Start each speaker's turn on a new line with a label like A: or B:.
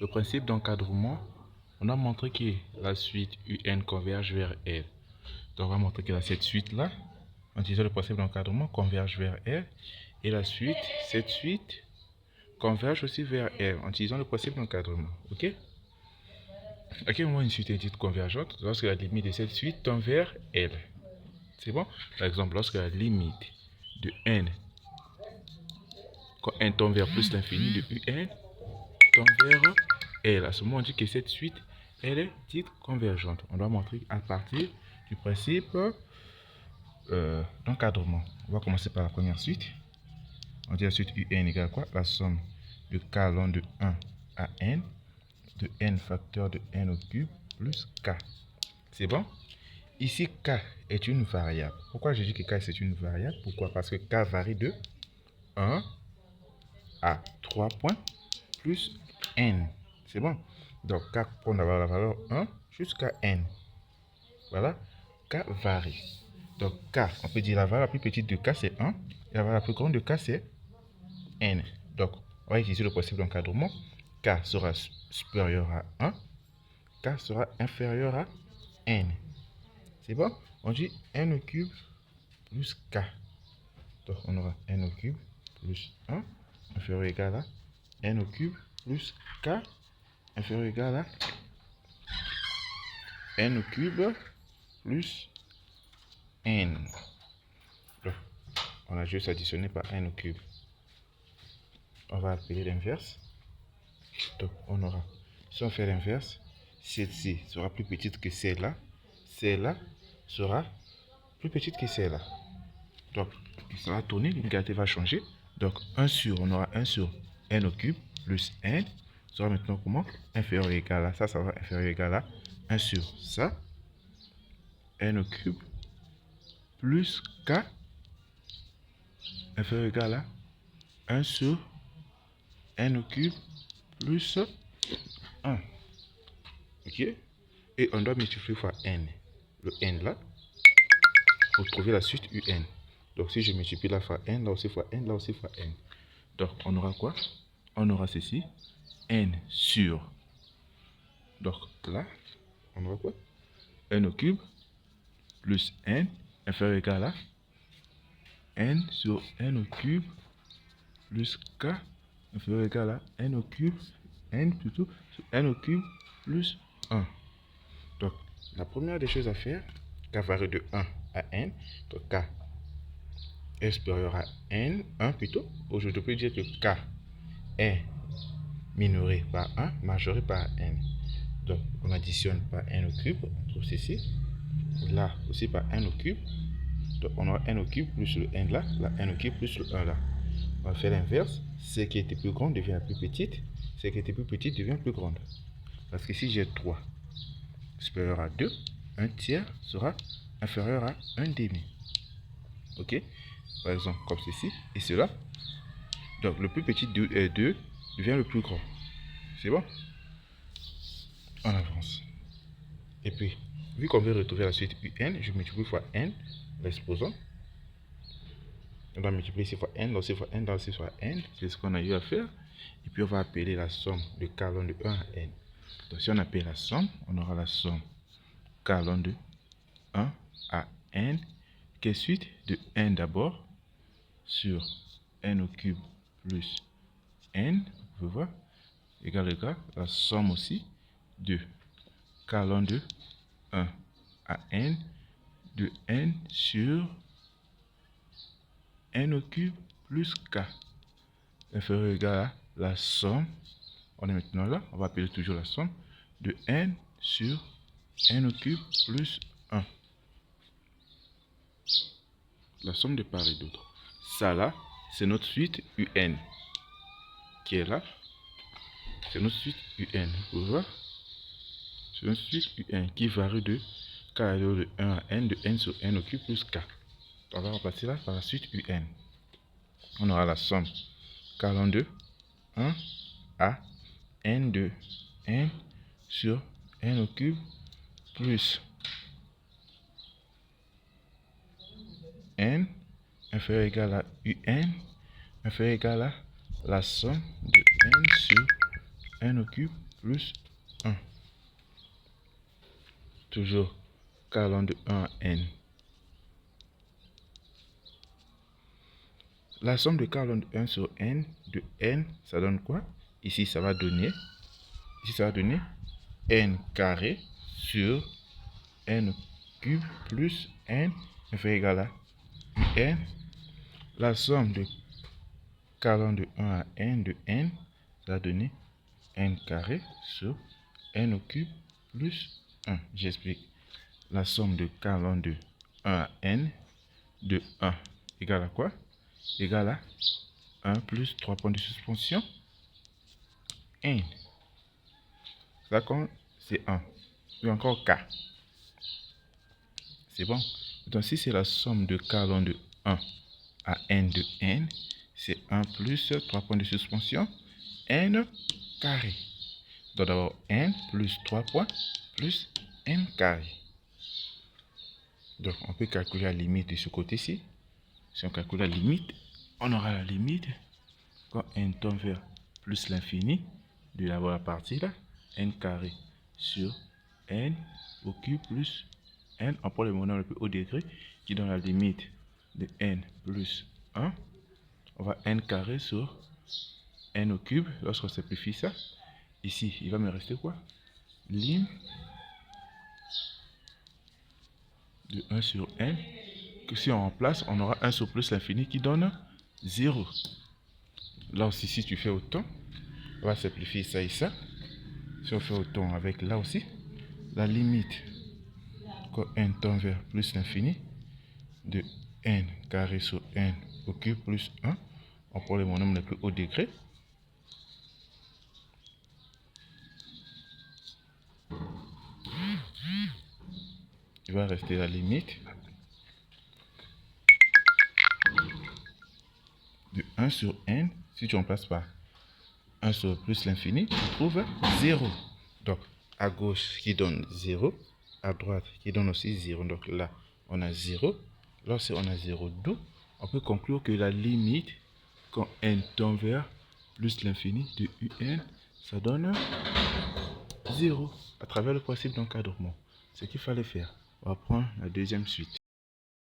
A: Le principe d'encadrement, on a montré que la suite UN converge vers L. Donc on va montrer que cette suite-là, en utilisant le principe d'encadrement, converge vers L. Et la suite, cette suite, converge aussi vers L en utilisant le principe d'encadrement. Ok? À quel moment une suite est dite convergente? Lorsque la limite de cette suite tend vers L. C'est bon? Par exemple, lorsque la limite de n, quand n tend vers plus l'infini de un, tend vers L. À ce moment, on dit que cette suite, elle est dite convergente. On doit montrer à partir du principe d'encadrement. On va commencer par la première suite. On dit la suite UN égale quoi? La somme de k ln de 1 à n, de n facteur de n au cube plus k. C'est bon? Ici, k est une variable. Pourquoi je dis que k c'est une variable? Pourquoi? Parce que k varie de 1 à 3 points plus n. C'est bon? Donc, k prend la valeur 1 jusqu'à n. Voilà, k varie. Donc, k, on peut dire la valeur la plus petite de k, c'est 1. Et la valeur la plus grande de k, c'est n. Donc, on va utiliser le principe d'encadrement. K sera supérieur à 1. K sera inférieur à n. C'est bon? On dit n au cube plus k. Donc, on aura n au cube plus 1 inférieur ou égal à n au cube plus k inférieur ou égal à n au cube plus n. Donc, on a juste additionné par n au cube. On va appeler l'inverse. Donc, on aura, si on fait l'inverse, celle-ci sera plus petite que celle-là. Celle-là sera plus petite que celle-là. Donc, ça va tourner, l'unité va changer. Donc, on aura 1 sur n au cube plus n sera maintenant comment? Inférieur ou égal à, ça va inférieur ou égal à 1 sur ça, n au cube plus k inférieur ou égal à 1 sur n au cube plus 1. Ok? Et on doit multiplier par n. Le n là, pour trouver la suite un. Donc si je multiplie là fois n, là aussi fois n, là aussi fois n. Donc on aura quoi? On aura ceci, n sur. Donc là, on aura quoi? N au cube plus n inférieur ou égal à n sur n au cube plus k inférieur ou égal à n au cube, n plutôt, sur n au cube plus 1. Donc la première des choses à faire, k varie de 1 à n, donc k est supérieur à n, 1 plutôt, ou je peux dire que k est minoré par 1, majoré par n. Donc on additionne par n au cube, on trouve ceci, là aussi par n au cube, donc on aura n au cube plus le n là, n au cube plus le 1 là. On va faire l'inverse, ce qui était plus grand devient plus petite, ce qui était plus petite devient plus grande. Parce que si j'ai 3 supérieur à 2, 1 tiers sera inférieur à 1 demi. Ok? Par exemple, comme ceci et cela. Donc, le plus petit de 2 devient le plus grand. C'est bon? On avance. Et puis, vu qu'on veut retrouver la suite un, je multiplie fois n, l'exposant. On va multiplier ici fois n, là aussi fois n, là aussi fois n. C'est ce qu'on a eu à faire. Et puis, on va appeler la somme de k ln de 1 à n. Donc, si on appelle la somme, on aura la somme k ln de 1 à n, qui est suite de n d'abord, sur n au cube plus n, vous pouvez voir, égal la somme aussi de k ln de 1 à n, de n sur n au cube plus k, inférieur ou égal à la somme, on est maintenant là, on va appeler toujours la somme, de n sur n au cube plus 1. La somme de part et d'autre. Ça là, c'est notre suite un qui est là. C'est notre suite un. Vous voyez? C'est notre suite un qui varie de k de 1 à n, de n sur n au cube plus k. On va remplacer là par la suite un. On aura la somme k ln de 1 à n de n sur n au cube plus n inférieur ou égal à un inférieur ou égal à la somme de n sur n au cube plus 1. Toujours k allant de 1 à n. La somme de k allant de 1 sur n, de n, ça donne quoi? Ici, ça va donner n carré sur n cube plus n fait égal à n. La somme de k allant de 1 à n de n, ça va donner n carré sur n au cube plus 1. J'explique. La somme de k allant de 1 à n de 1 égale à quoi? Égale à 1 plus 3 points de suspension n. Ça compte, c'est 1. Et encore k. C'est bon. Donc si c'est la somme de k allant de 1 à n de n, c'est 1 plus 3 points de suspension n carré. Donc d'abord n plus 3 points plus n carré. Donc on peut calculer la limite de ce côté-ci. Si on calcule la limite, on aura la limite quand n tend vers plus l'infini de la partie là, n carré sur n au cube plus n. On prend le monombre le plus haut degré qui donne la limite de n plus 1. On va n carré sur n au cube. Lorsqu'on simplifie ça, ici, il va me rester quoi? Lim de 1 sur n. Que si on remplace, on aura 1 sur plus l'infini qui donne 0. Là aussi, si tu fais autant, on va simplifier ça et ça. Si on fait autant avec là aussi, la limite quand n tend vers plus l'infini de n carré sur n au cube plus 1, on prend le monombre le plus haut degré. Il va rester la limite de 1 sur n. Si tu remplaces par 1 sur plus l'infini, tu trouves 0. Donc, à gauche qui donne 0, à droite qui donne aussi 0. Donc là, on a 0. Lorsqu'on a 0, d'où on peut conclure que la limite, quand n tend vers plus l'infini de un, ça donne 0 à travers le principe d'encadrement. Ce qu'il fallait faire. On va prendre la deuxième suite.